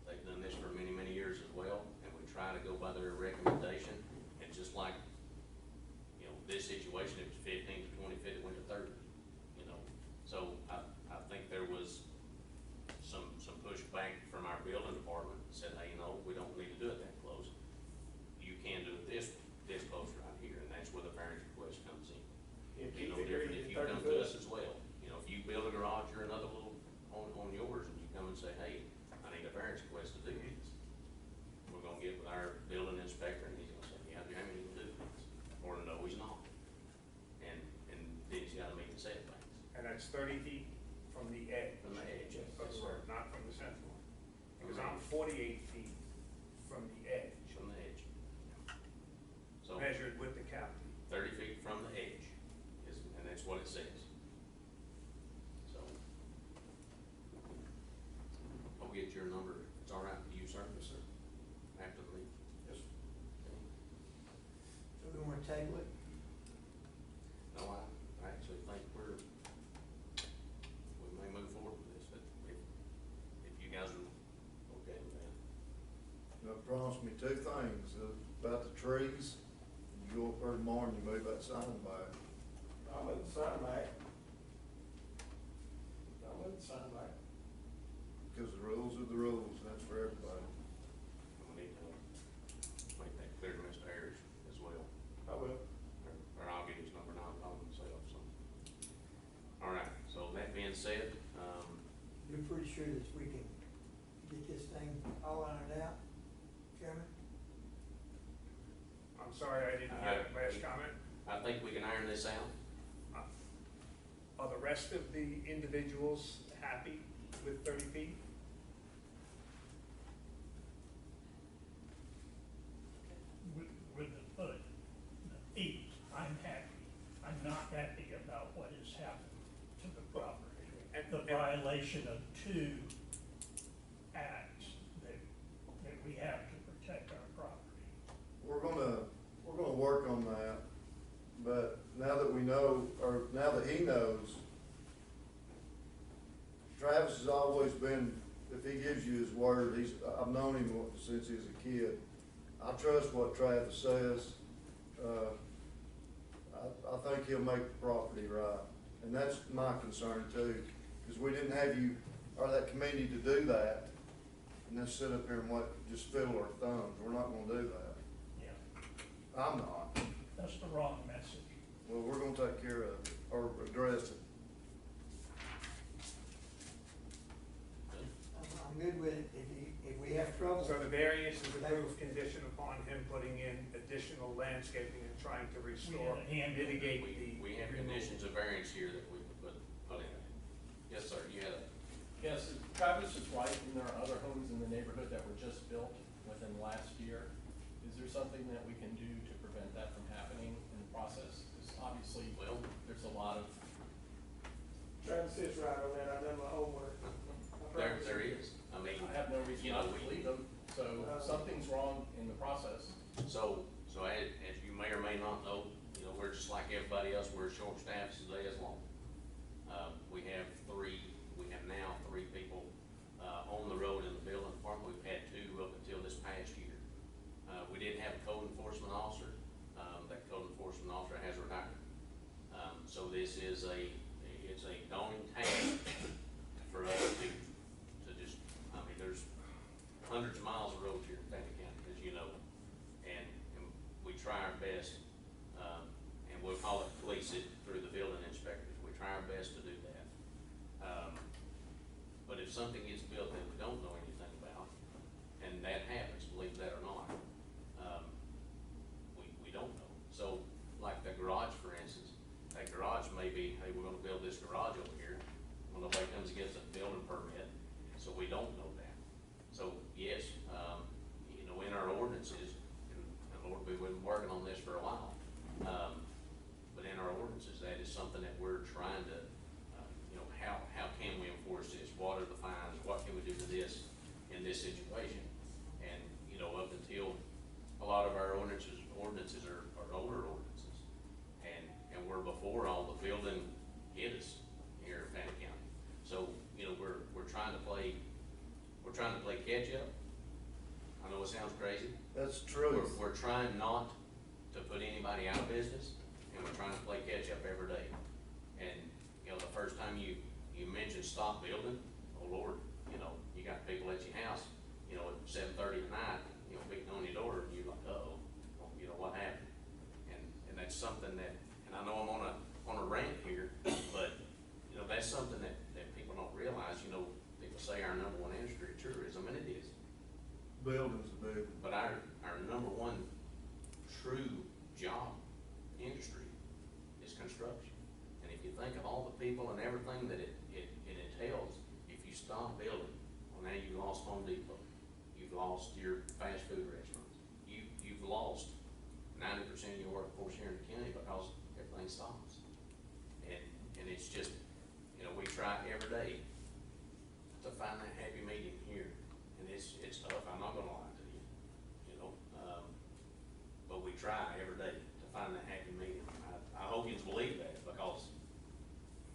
they've done this for many, many years as well, and we try to go by their recommendation. And just like, you know, this situation, it was 15 to 20 feet, it went to 30, you know. So I think there was some pushback from our building department that said, hey, you know, we don't need to do it that close. You can do it this close right here, and that's where the variance request comes in. if You Keith know, agreed different if to you 30 come foot. to us as well. You know, if you build a garage or another little on yours, and you come and say, hey, I need a variance request to do this, we're gonna get with our building inspector, and he's gonna say, yeah, Jeremy, you can do this, or no, he's not. And then he's gotta meet the setbacks And that's 30 feet from the edge from the edge. of Yes, the sir. road, not from the center line. Because From I'm 48 feet from the edge, From the edge. So measured with the cap. 30 feet from the edge and that's what it says. So I'll get your number. It's all right with you, sir? Yes, sir. After the meeting? Yes. So we wanna table it? No, I actually think we may move forward with this, but if you guys are okay with that. You promised me 2 things, about the trees. You go up there tomorrow and you move that sign back. I'm with the sign back. I'm with the sign back. Because the rules are the rules, and that's for everybody. We need to make that clear to Mr. Harris as well. I will. Or I'll get his number now, I'll myself, so. All right, so that being said, You're pretty sure that we can get this thing all ironed out, Chairman? I'm sorry, I didn't hear that last comment. I think we can iron this out. Are the rest of the individuals happy with 30 feet? With the foot, the feet, I'm happy. I'm not happy about what has happened to the property. The violation of 2 acts that we have to protect our property. We're gonna work on that, but now that we know, or now that he knows, Travis has always been, if he gives you his word, I've known him since he was a kid. I trust what Travis says. I think he'll make the property right, and that's my concern too, because we didn't have you, or that committee to do that, and then sit up here and just fiddle our thumbs. We're not gonna do that. Yeah, I'm not. that's the wrong message. Well, we're gonna take care of it, or address it. I'm good with it. If we have trouble. So the variance is approved condition upon him putting in additional landscaping and trying to restore, Yeah, and- mitigate the. We have conditions of variance here that we can put in. Yes, sir, you had a. Yes, Travis is right, and there are other homes in the neighborhood that were just built within the last year. Is there something that we can do to prevent that from happening in the process? Because obviously, Well, there's a lot of, Travis is right on that. I've done my homework. there is. I mean, I have no reason you not know, to believe them, so something's wrong in the process. So as you may or may not know, you know, we're just like everybody else, we're short-staffed today as long. We have now three people, on the road in the building department. We've had 2 up until this past year. We did have a code enforcement officer. That code enforcement officer has retired. So this is it's a daunting task for us to just, I mean, there's hundreds of miles of roads here in Fannin County, as you know, and we try our best, and we'll call it police it through the building inspectors. We try our best to do that. But if something gets built that we don't know anything about, and that happens, believe that or not, we don't know. So, like the garage, for instance, that garage may be, hey, we're gonna build this garage over here. Well, nobody comes and gets a building permit, so we don't know that. So, yes, you know, in our ordinances, and Lord, we've been working on this for a while, but in our ordinances, that is something that we're trying to, you know, how can we enforce this? What are the fines? What can we do to this in this situation? And, you know, up until a lot of our ordinances are older ordinances, and we're before all the building hit us here in Fannin County. So, you know, we're trying to play catch up. I know it sounds crazy. That's true. We're trying not to put anybody out of business, and we're trying to play catch up every day. And, you know, the first time you mentioned stop building, oh Lord, you know, you got people at your house, you know, at 7:30 at night, you know, beating on your door, and you're like, uh-oh, you know, what happened? And that's something that, and I know I'm on a rant here, but, you know, that's something that people don't realize. You know, people say our number one industry is tourism, and it is. Building's a big one. But our number one true job industry is construction. And if you think of all the people and everything that it entails, if you stop building, well, now you've lost Home Depot, you've lost your fast food restaurants, you've lost 90% of your workforce here in the county because everything stops. And it's just, you know, we try every day to find that happy medium here, and it's tough. I'm not gonna lie to you, you know, but we try every day to find that happy medium. I hope you believe that, because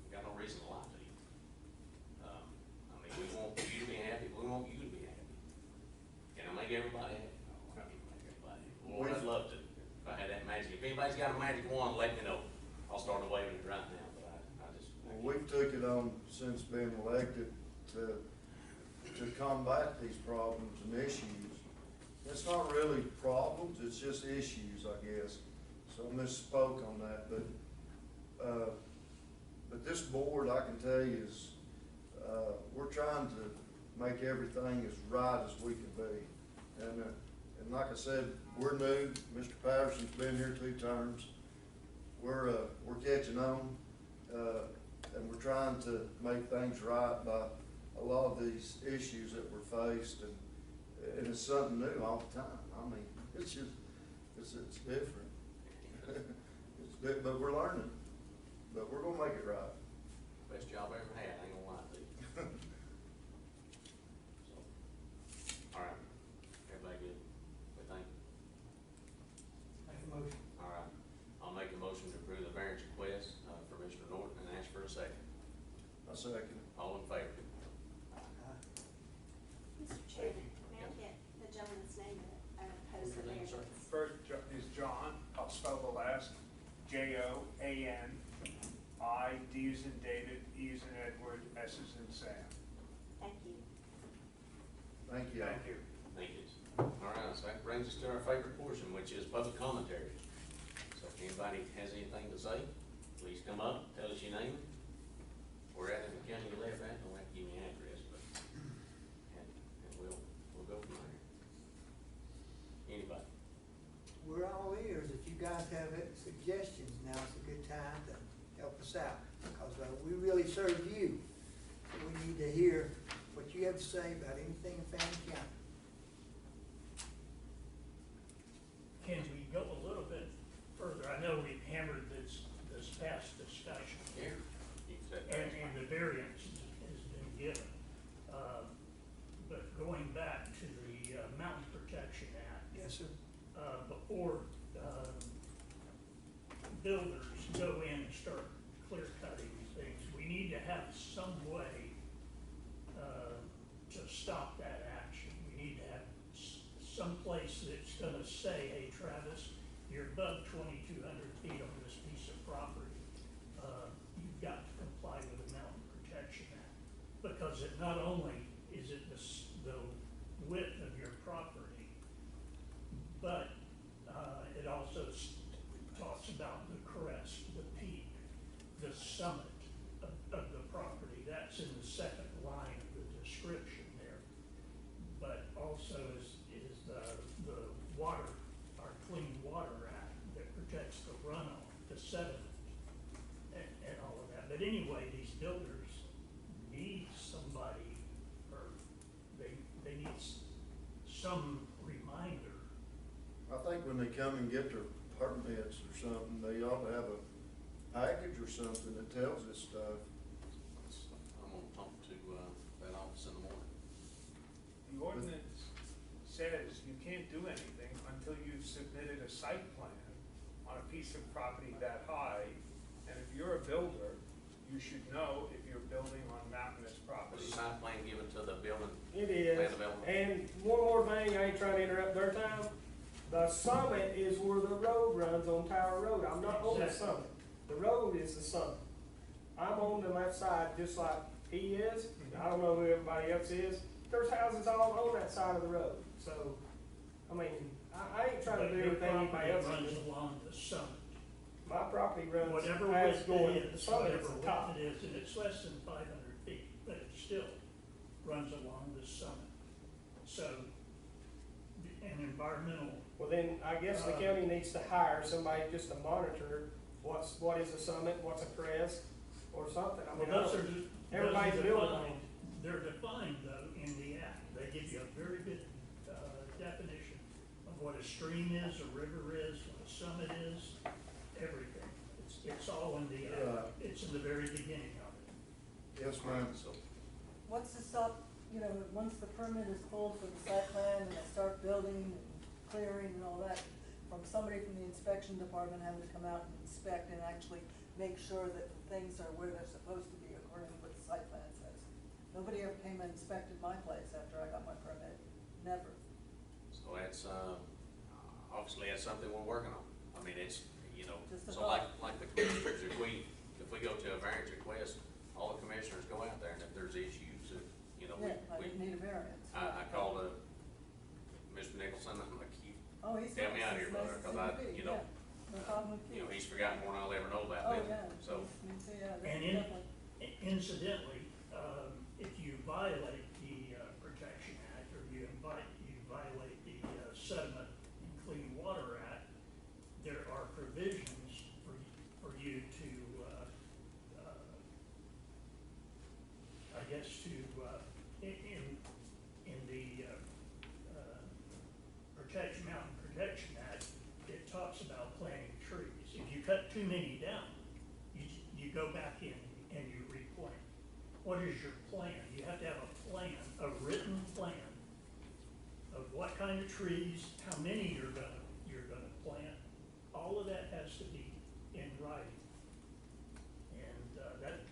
we got no reason to lie to you. I mean, we want you to be happy. We want you to be happy. Can I make everybody happy? No, I can't make everybody happy. Lord, I'd love to. If I had that magic. If anybody's got a magic wand, let me know. I'll start waving it right now. But I just. Well, we've took it on since being elected to combat these problems and issues. It's not really problems, it's just issues, I guess. So I misspoke on that, but this board, I can tell you, is, we're trying to make everything as right as we can be. And like I said, we're new. Mr. Patterson's been here 2 terms. We're catching on, and we're trying to make things right by a lot of these issues that we're faced, and it's something new all the time. I mean, it's just, it's different. But we're learning, but we're gonna make it right. Best job I ever had, I ain't gonna lie to you. So, all right, everybody good? We think? Make a motion. All right, I'll make a motion to approve the variance request, for Mr. Norton, and ask for a second. I second. All in favor? Mr. Chairman, may I get the gentleman's name and oppose the What's your name, variance? sir? First is John, I'll spell the last, Joani, D as in David, E as in Edward, S as in Sam. Thank you. Thank you. Thank you. Thank you. All right, so that brings us to our favorite portion, which is public commentary. So if anybody has anything to say, please come up, tell us your name, where at in the county you live at, don't have to give me an address, but, and we'll go from there. Anybody? We're all ears. If you guys have suggestions, now's a good time to help us out, because we really serve you. So we need to hear what you have to say about anything in Fannin County. Can we go a little bit further? I know we've hammered this past discussion, Here. You can say that. and the variance has been given. But going back to the Mountain Protection Act, Yes, sir. before builders go in and start clear cutting things, we need to have some way to stop that action. We need to have some place that's gonna say, hey, Travis, you're above 2,200 feet on this piece of property. not only is it the width of your property, but, it also talks about the crest, the peak, the summit of the property. That's in the second line of the description there. But also is the water, our Clean Water Act that protects the runoff, the sediment, and all of that. But anyway, these builders need somebody, or they need some reminder. I think when they come and get their permits or something, they ought to have a package or something that tells this stuff. I'm gonna talk to, that office in the morning. The ordinance says you can't do anything until you've submitted a site plan on a piece of property that high. And if you're a builder, you should know if you're building on mountainous Was property. the site plan given to the building? It is, Land development. and one more thing, I ain't trying to interrupt their time. The summit is where the road runs on Tower Road, I'm not on the Exactly. summit. The road is the summit. I'm on the left side, just like he is, I don't know who everybody else is, there's houses all on that side of the road, so, I mean, I ain't trying to But do your anything anybody property else runs is. along the summit. My property runs Whatever as width going, it the is, summit whatever is the top. width it is, and it's less than 500 feet, but it still runs along the summit. So, an environmental, Well, then, I guess the county needs to hire somebody just to monitor what is a summit, what's a crest, or something, I mean, I those are don't- just, everybody's those are building defined, on. they're defined though in the act. They give you a very good, definition of what a stream is, a river is, what a summit is, everything. It's all in the act. It's in the very beginning of it. Yes, ma'am. So, What's to stop, once the permit is pulled for the site plan and they start building and clearing and all that, from somebody from the inspection department having to come out and inspect and actually make sure that the things are where they're supposed to be according to what the site plan says? Nobody ever came and inspected my place after I got my permit, never. so that's, obviously that's something we're working on. I mean, it's, Just a so like thought. the commissioners, if we go to a variance request, all the commissioners go out there, and if there's issues, Yeah, I didn't need a variance. I called, Mr. Nicholson, I'm like, Oh, he's. help me out here, brother, 'cause I, Yeah, no problem with you. he's forgotten more than I'll ever know about Oh, building, yeah. so. Yeah, And definitely. incidentally, if you violate the Protection Act, or you violate the Sediment and Clean Water Act, there are provisions for you to, I guess in the Mountain Protection Act, it talks about planting trees. If you cut too many down, you go back in and you replant. What is your plan? You have to have a plan, a written plan of what kind of trees, how many you're gonna plant. All of that has to be in writing. And,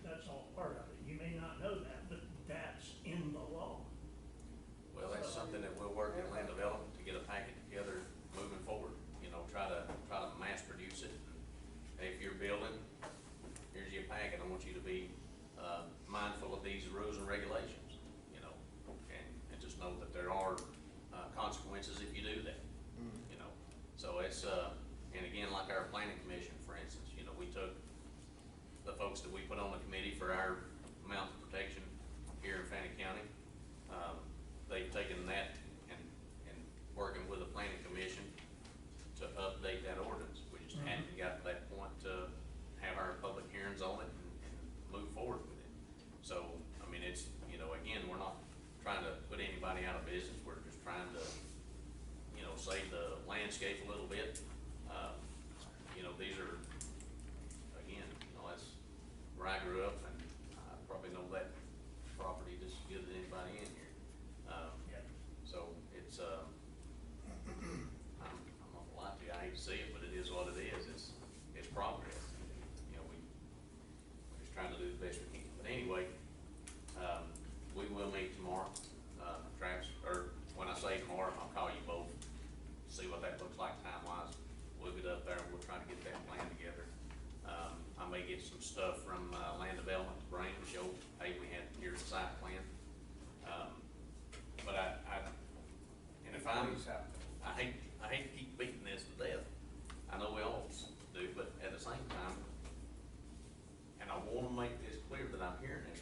that's all part of it. You may not know that, but that's in the law. Well, that's something that we'll work in land development to get a packet together moving forward, try to mass produce it. If you're building, here's your packet, I want you to be, mindful of these rules and regulations, and just know that there are, consequences if you do that, So it's, and again, like our planning commission, for instance, we took the folks that we put on the committee for our mountain protection here in Fannin County. They've taken that and working with the planning commission to update that ordinance. We just hadn't got to that point to have our public hearings on it and move forward with it. So, I mean, it's, again, we're not trying to put anybody out of business. We're just trying to, save the landscape a little bit. These are, again, that's where I grew up, and I probably know that property just as good as anybody in here. So it's, I'm not gonna lie to you, I hate to see it, but it is what it is. It's progress. We're just trying to do the best we can. But anyway, we will meet tomorrow, Travis, or when I say tomorrow, I'll call you both, see what that looks like time-wise. We'll get up there and we'll try to get that plan together. I may get some stuff from, land development to bring to show, hey, we had, here's the site plan.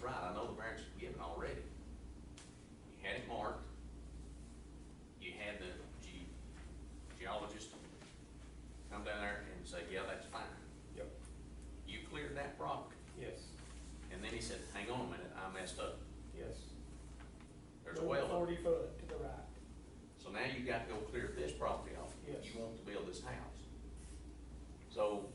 right, I know the variance was given already. You had it marked, you had the geologist come down there and say, yeah, that's fine. Yep. You cleared that property, Yes, and then he said, hang on a minute, I messed up. yes. There's a Go well up. 40 foot to the right. So now you got to go clear this property off. Yes. You want to build this house. So,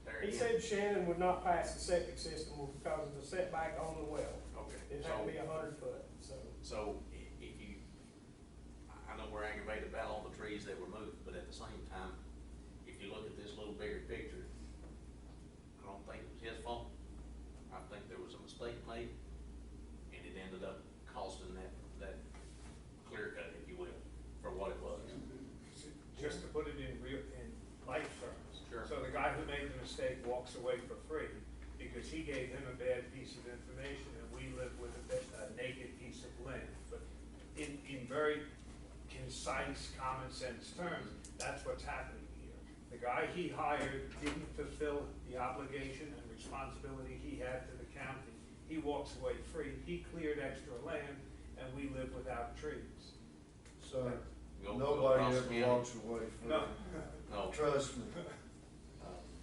there He again. said Shannon would not pass the septic system because of the setback on the well. Okay, It had to be 100 foot, so. so if you, I know we're aggravated about all the trees that were moved, but at the same time, if you look at this little bigger picture, I don't think it was his fault. I think there was a mistake made, and it ended up costing that clear cut, if you will, for what it was. Just to put it in life terms. Sure. So the guy who made the mistake walks away for free because he gave him a bad piece of information and we live with a naked piece of land. But in very concise, common sense terms, that's what's happening here. The guy he hired didn't fulfill the obligation and responsibility he had to the county. He walks away free. He cleared extra land and we live without trees. Sir, Go nobody across the ever county. walks away free. No. No, Trust me,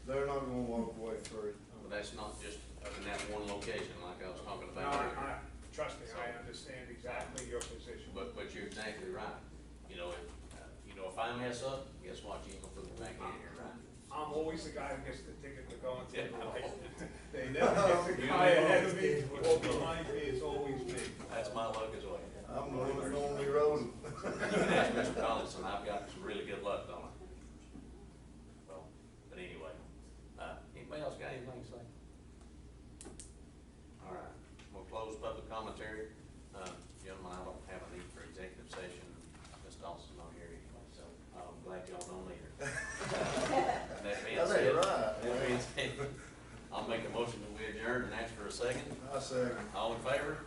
they're not gonna walk away free. but that's not just up in that one location like I was talking No, about earlier. trust me, I understand exactly your position. But you're exactly right. You know, if I mess up, guess what? You ain't gonna put me back in here, right? I'm always the guy who gets the ticket to go into the light. They never get the guy ahead of me or behind me, it's always me. That's my luck as well. I'm the one that normally rode them. You can ask Mr. Collinson, I've got some really good luck on it. Well, but anyway, anybody else got anything to say? All right, we'll close public commentary. Gentlemen, I don't have a need for executive session. Ms. Dawson's not here anyway, so I'm glad y'all don't either. That being That's said, right. that being said, I'll make a motion that we adjourn and ask for a second. I second. All in favor?